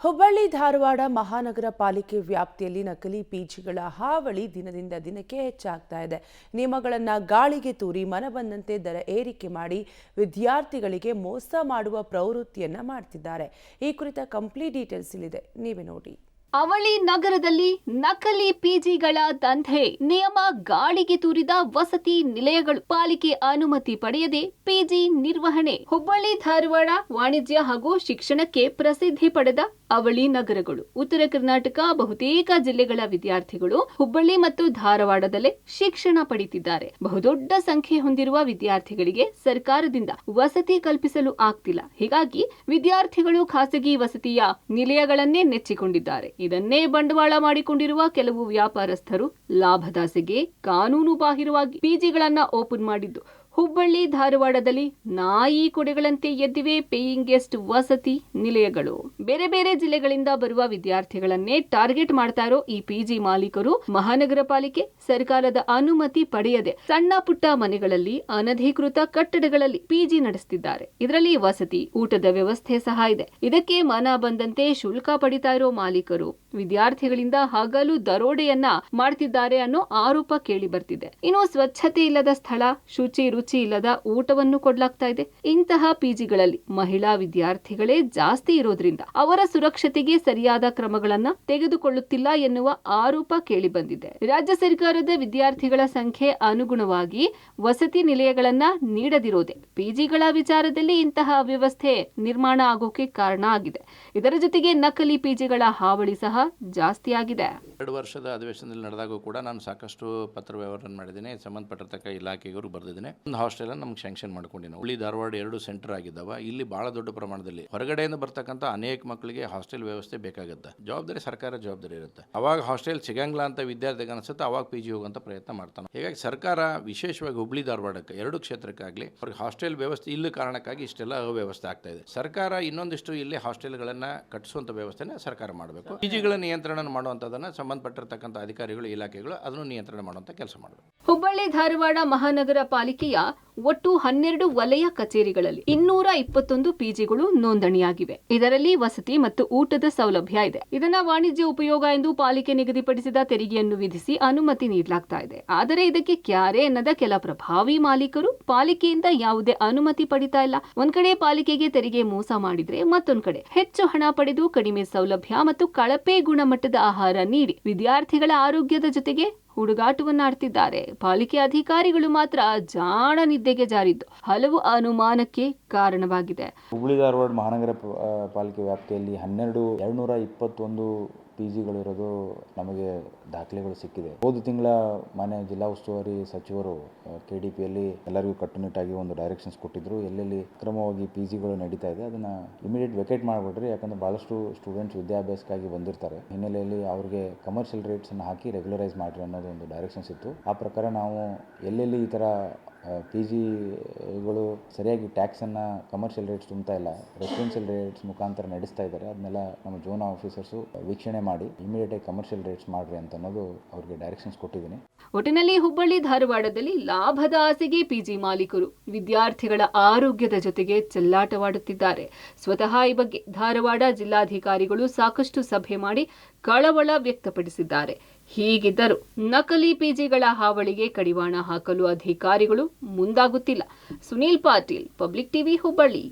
ಹುಬ್ಬಳ್ಳಿ ಧಾರವಾಡ ಮಹಾನಗರ ಪಾಲಿಕೆ ವ್ಯಾಪ್ತಿಯಲ್ಲಿ ನಕಲಿ ಪಿಜಿಗಳ ಹಾವಳಿ ದಿನದಿಂದ ದಿನಕ್ಕೆ ಹೆಚ್ಚಾಗ್ತಾ ಇದೆ. ನಿಯಮಗಳನ್ನು ಗಾಳಿಗೆ ತೂರಿ ಮನಬಂದಂತೆ ದರ ಏರಿಕೆ ಮಾಡಿ ವಿದ್ಯಾರ್ಥಿಗಳಿಗೆ ಮೋಸ ಮಾಡುವ ಪ್ರವೃತ್ತಿಯನ್ನ ಮಾಡ್ತಿದ್ದಾರೆ. ಈ ಕುರಿತ ಕಂಪ್ಲೀಟ್ ಡೀಟೇಲ್ಸ್ ಇಲ್ಲಿದೆ, ನೀವೇ ನೋಡಿ. ಅವಳಿ ನಗರದಲ್ಲಿ ನಕಲಿ ಪಿಜಿಗಳ ದಂಧೆ. ನಿಯಮ ಗಾಳಿಗೆ ತೂರಿದ ವಸತಿ ನಿಲಯಗಳು. ಪಾಲಿಕೆ ಅನುಮತಿ ಪಡೆಯದೆ ಪಿಜಿ ನಿರ್ವಹಣೆ. ಹುಬ್ಬಳ್ಳಿ ಧಾರವಾಡ ವಾಣಿಜ್ಯ ಹಾಗೂ ಶಿಕ್ಷಣಕ್ಕೆ ಪ್ರಸಿದ್ಧಿ ಪಡೆದ ಅವಳಿ ನಗರಗಳು. ಉತ್ತರ ಕರ್ನಾಟಕ ಬಹುತೇಕ ಜಿಲ್ಲೆಗಳ ವಿದ್ಯಾರ್ಥಿಗಳು ಹುಬ್ಬಳ್ಳಿ ಮತ್ತು ಧಾರವಾಡದಲ್ಲೇ ಶಿಕ್ಷಣ ಪಡೆಯುತ್ತಿದ್ದಾರೆ. ಬಹುದೊಡ್ಡ ಸಂಖ್ಯೆ ಹೊಂದಿರುವ ವಿದ್ಯಾರ್ಥಿಗಳಿಗೆ ಸರ್ಕಾರದಿಂದ ವಸತಿ ಕಲ್ಪಿಸಲು ಆಗ್ತಿಲ್ಲ. ಹೀಗಾಗಿ ವಿದ್ಯಾರ್ಥಿಗಳು ಖಾಸಗಿ ವಸತಿಯ ನಿಲಯಗಳನ್ನೇ ನೆಚ್ಚಿಕೊಂಡಿದ್ದಾರೆ. ಇದನ್ನೇ ಬಂಡವಾಳ ಮಾಡಿಕೊಂಡಿರುವ ಕೆಲವು ವ್ಯಾಪಾರಸ್ಥರು ಲಾಭದಾಸೆಗೆ ಕಾನೂನು ಬಾಹಿರವಾಗಿ ಪಿಜಿಗಳನ್ನ ಓಪನ್ ಮಾಡಿದ್ದು ಹುಬ್ಬಳ್ಳಿ ಧಾರವಾಡದಲ್ಲಿ ನಾಯಿ ಕೊಡೆಗಳಂತೆ ಎದ್ದಿವೆ ಪೇಯಿಂಗ್ ಗೆಸ್ಟ್ ವಸತಿ ನಿಲಯಗಳು. ಬೇರೆ ಬೇರೆ ಜಿಲ್ಲೆಗಳಿಂದ ಬರುವ ವಿದ್ಯಾರ್ಥಿಗಳನ್ನೇ ಟಾರ್ಗೆಟ್ ಮಾಡ್ತಾ ಇರೋ ಈ ಪಿಜಿ ಮಾಲೀಕರು ಮಹಾನಗರ ಪಾಲಿಕೆ ಸರ್ಕಾರದ ಅನುಮತಿ ಪಡೆಯದೆ ಸಣ್ಣ ಪುಟ್ಟ ಮನೆಗಳಲ್ಲಿ ಅನಧಿಕೃತ ಕಟ್ಟಡಗಳಲ್ಲಿ ಪಿಜಿ ನಡೆಸುತ್ತಿದ್ದಾರೆ. ಇದರಲ್ಲಿ ವಸತಿ ಊಟದ ವ್ಯವಸ್ಥೆ ಸಹ ಇದೆ. ಇದಕ್ಕೆ ಮನ ಬಂದಂತೆ ಶುಲ್ಕ ಪಡಿತಾ ಇರೋ ಮಾಲೀಕರು ವಿದ್ಯಾರ್ಥಿಗಳಿಂದ ಹಗಲು ದರೋಡೆಯನ್ನ ಮಾಡ್ತಿದ್ದಾರೆ ಅನ್ನೋ ಆರೋಪ ಕೇಳಿ ಬರ್ತಿದೆ. ಇನ್ನು ಸ್ವಚ್ಛತೆ ಇಲ್ಲದ ಸ್ಥಳ, ಶುಚಿ ರುಚಿ ಇಲ್ಲದ ಊಟವನ್ನು ಕೊಡಲಾಗ್ತಾ ಇದೆ. ಇಂತಹ ಪಿಜಿಗಳಲ್ಲಿ ಮಹಿಳಾ ವಿದ್ಯಾರ್ಥಿಗಳೇ ಜಾಸ್ತಿ ಇರೋದ್ರಿಂದ ಅವರ ಸುರಕ್ಷತೆಗೆ ಸರಿಯಾದ ಕ್ರಮಗಳನ್ನ ತೆಗೆದುಕೊಳ್ಳುತ್ತಿಲ್ಲ ಎನ್ನುವ ಆರೋಪ ಕೇಳಿ ಬಂದಿದೆ. ರಾಜ್ಯ ಸರ್ಕಾರದ ವಿದ್ಯಾರ್ಥಿಗಳ ಸಂಖ್ಯೆ ಅನುಗುಣವಾಗಿ ವಸತಿ ನಿಲಯಗಳನ್ನ ನೀಡದಿರೋದೆ ಪಿಜಿಗಳ ವಿಚಾರದಲ್ಲಿ ಇಂತಹ ವ್ಯವಸ್ಥೆ ನಿರ್ಮಾಣ ಆಗೋಕೆ ಕಾರಣ ಆಗಿದೆ. ಇದರ ಜೊತೆಗೆ ನಕಲಿ ಪಿಜಿಗಳ ಹಾವಳಿ ಸಹ ಜಾಸ್ತಿ ಆಗಿದೆ. 2 ವರ್ಷದ ಅಧಿವೇಶನದಲ್ಲಿ ನಡೆದಾಗ ಕೂಡ ನಾನು ಸಾಕಷ್ಟು ಪತ್ರ ವ್ಯವಹಾರ ಮಾಡಿದ್ದೇನೆ. ಸಂಬಂಧಪಟ್ಟಿರ್ತಕ್ಕ ಇಲಾಖೆಗೂ ಬರೆದಿದ್ದೇನೆ. ಒಂದು ಹಾಸ್ಟೆಲ್ ನಮ್ಗೆ ಸ್ಯಾಂಕ್ಷನ್ ಮಾಡ್ಕೊಂಡಿನಿ. ಹುಬ್ಬಳ್ಳಿ ಧಾರವಾಡ 2 ಸೆಂಟರ್ ಆಗಿದ್ದಾವೆ. ಇಲ್ಲಿ ಬಹಳ ದೊಡ್ಡ ಪ್ರಮಾಣದಲ್ಲಿ ಹೊರಗಡೆಯಿಂದ ಬರ್ತಕ್ಕಂಥ ಅನೇಕ ಮಕ್ಕಳಿಗೆ ಹಾಸ್ಟೆಲ್ ವ್ಯವಸ್ಥೆ ಬೇಕಾಗುತ್ತೆ. ಜವಾಬ್ದಾರಿ ಸರ್ಕಾರ ಜವಾಬ್ದಾರಿ ಇರುತ್ತೆ. ಅವಾಗ ಹಾಸ್ಟೆಲ್ ಸಿಗಂಗಿಲ್ಲ ಅಂತ ವಿದ್ಯಾರ್ಥಿಗೆ ಅನಿಸುತ್ತೆ, ಅವಾಗ ಪಿಜಿ ಹೋಗುವಂತ ಪ್ರಯತ್ನ ಮಾಡ್ತಾನೆ. ಹೀಗಾಗಿ ಸರ್ಕಾರ ವಿಶೇಷವಾಗಿ ಹುಬ್ಬಳ್ಳಿ ಧಾರವಾಡಕ್ಕೆ 2 ಕ್ಷೇತ್ರಕ್ಕಾಗಲಿ ಅವ್ರಿಗೆ ಹಾಸ್ಟೆಲ್ ವ್ಯವಸ್ಥೆ ಇಲ್ಲ ಕಾರಣಕ್ಕಾಗಿ ಇಷ್ಟೆಲ್ಲ ಅವ್ಯವಸ್ಥೆ ಆಗ್ತಾ ಇದೆ. ಸರ್ಕಾರ ಇನ್ನೊಂದಿಷ್ಟು ಇಲ್ಲಿ ಹಾಸ್ಟೆಲ್ಗಳನ್ನ ಕಟ್ಟಿಸುವಂತ ವ್ಯವಸ್ಥೆನ ಸರ್ಕಾರ ಮಾಡಬೇಕು. ಪಿಜಿಗಳ ನಿಯಂತ್ರಣ ಮಾಡುವಂತದನ್ನ ಸಂಬಂಧಪಟ್ಟಿರ್ತಕ್ಕಂಥ ಅಧಿಕಾರಿಗಳು ಇಲಾಖೆಗಳು ಅದನ್ನು ನಿಯಂತ್ರಣ ಮಾಡುವಂತ ಕೆಲಸ ಮಾಡಬೇಕು. ಹುಬ್ಬಳ್ಳಿ ಧಾರವಾಡ ಮಹಾನಗರ ಪಾಲಿಕೆಯ ಒಟ್ಟು 12 ವಲಯ ಕಚೇರಿಗಳಲ್ಲಿ 221 ಪಿಜಿಗಳು ನೋಂದಣಿಯಾಗಿವೆ. ಇದರಲ್ಲಿ ವಸತಿ ಮತ್ತು ಊಟದ ಸೌಲಭ್ಯ ಇದೆ. ಇದನ್ನ ವಾಣಿಜ್ಯ ಉಪಯೋಗ ಎಂದು ಪಾಲಿಕೆ ನಿಗದಿಪಡಿಸಿದ ತೆರಿಗೆಯನ್ನು ವಿಧಿಸಿ ಅನುಮತಿ ನೀಡಲಾಗ್ತಾ ಇದೆ. ಆದರೆ ಇದಕ್ಕೆ ಕ್ಯಾರೆ ಎನ್ನದ ಕೆಲ ಪ್ರಭಾವಿ ಮಾಲೀಕರು ಪಾಲಿಕೆಯಿಂದ ಯಾವುದೇ ಅನುಮತಿ ಪಡಿತಾ ಇಲ್ಲ. ಒಂದ್ ಕಡೆ ಪಾಲಿಕೆಗೆ ತೆರಿಗೆ ಮೋಸ ಮಾಡಿದ್ರೆ ಮತ್ತೊಂದ್ ಕಡೆ ಹೆಚ್ಚು ಹಣ ಪಡೆದು ಕಡಿಮೆ ಸೌಲಭ್ಯ ಮತ್ತು ಕಳಪೆ ಗುಣಮಟ್ಟದ ಆಹಾರ ನೀಡಿ ವಿದ್ಯಾರ್ಥಿಗಳ ಆರೋಗ್ಯದ ಜೊತೆಗೆ ಹುಡುಗಾಟವನ್ನಾಡ್ತಿದ್ದಾರೆ. ಪಾಲಿಕೆ ಅಧಿಕಾರಿಗಳು ಮಾತ್ರ ಜಾಣ ನಿದ್ದೆಗೆ ಜಾರಿದ್ದು ಹಲವು ಅನುಮಾನಕ್ಕೆ ಕಾರಣವಾಗಿದೆ. ಹುಬ್ಬಳ್ಳಿ ಧಾರವಾಡ ಮಹಾನಗರ ಪಾಲಿಕೆ ವ್ಯಾಪ್ತಿಯಲ್ಲಿ 221 ಪಿಜಿಗಳಿರೋದು ನಮಗೆ ದಾಖಲೆಗಳು ಸಿಕ್ಕಿದೆ. ಹೋದ ತಿಂಗಳ ಮಾನ್ಯ ಜಿಲ್ಲಾ ಉಸ್ತುವಾರಿ ಸಚಿವರು KDPಯಲ್ಲಿ ಎಲ್ಲರಿಗೂ ಕಟ್ಟುನಿಟ್ಟಾಗಿ ಒಂದು ಡೈರೆಕ್ಷನ್ಸ್ ಕೊಟ್ಟಿದ್ರು. ಎಲ್ಲೆಲ್ಲಿ ಕ್ರಮವಾಗಿ ಪಿಜಿಗಳು ನಡೀತಾ ಇದೆ ಅದನ್ನ ಇಮಿಡಿಯೇಟ್ ವೆಕೇಟ್ ಮಾಡಿಬಿಡ್ರಿ. ಯಾಕಂದ್ರೆ ಬಹಳಷ್ಟು ಸ್ಟೂಡೆಂಟ್ಸ್ ವಿದ್ಯಾಭ್ಯಾಸಕ್ಕಾಗಿ ಬಂದಿರ್ತಾರೆ. ಹಿನ್ನೆಲೆಯಲ್ಲಿ ಅವ್ರಿಗೆ ಕಮರ್ಷಿಯಲ್ ರೇಟ್ಸ್ ಅನ್ನು ಹಾಕಿ ರೆಗ್ಯುಲರೈಸ್ ಮಾಡ್ರಿ ಅನ್ನೋದು ಒಂದು ಡೈರೆಕ್ಷನ್ಸ್ ಇತ್ತು. ಆ ಪ್ರಕಾರ ನಾವು ಎಲ್ಲೆಲ್ಲಿ ಈ ಥರ ಪಿಜಿಗಳು ಸರಿಯಾಗಿ ಟ್ಯಾಕ್ಸನ್ನು ಕಮರ್ಷಿಯಲ್ ರೇಟ್ಸ್ ತುಂಬ್ತಾ ಇಲ್ಲ, ರೆಸಿಡೆನ್ಷಿಯಲ್ ರೇಟ್ಸ್ ಮುಖಾಂತರ ನಡೆಸ್ತಾ ಇದ್ದಾರೆ, ಅದನ್ನೆಲ್ಲ ನಮ್ಮ ಜೋನ್ ಆಫೀಸರ್ಸು ವೀಕ್ಷಣೆ ಮಾಡಿ ಇಮಿಡಿಯೇಟಾಗಿ ಕಮರ್ಷಿಯಲ್ ರೇಟ್ಸ್ ಮಾಡ್ರಿ ಅಂತ ಅನ್ನೋದು ಅವ್ರಿಗೆ ಡೈರೆಕ್ಷನ್ಸ್ ಕೊಟ್ಟಿದ್ದೀನಿ. ಒಟ್ಟಿನಲ್ಲಿ ಹುಬ್ಬಳ್ಳಿ ಧಾರವಾಡದಲ್ಲಿ ಲಾಭದ ಆಸೆಗೆ ಪಿಜಿ ಮಾಲೀಕರು ವಿದ್ಯಾರ್ಥಿಗಳ ಆರೋಗ್ಯದ ಜೊತೆಗೆ ಚೆಲ್ಲಾಟವಾಡುತ್ತಿದ್ದಾರೆ. ಸ್ವತಃ ಈ ಬಗ್ಗೆ ಧಾರವಾಡ ಜಿಲ್ಲಾಧಿಕಾರಿಗಳು ಸಾಕಷ್ಟು ಸಭೆ ಮಾಡಿ ಕಳವಳ ವ್ಯಕ್ತಪಡಿಸಿದ್ದಾರೆ. ಹೀಗಿದ್ದರೂ ನಕಲಿ ಪಿಜಿಗಳ ಹಾವಳಿಗೆ ಕಡಿವಾಣ ಹಾಕಲು ಅಧಿಕಾರಿಗಳು ಮುಂದಾಗುತ್ತಿಲ್ಲ. Sunil Patil, public TV, Hubballi.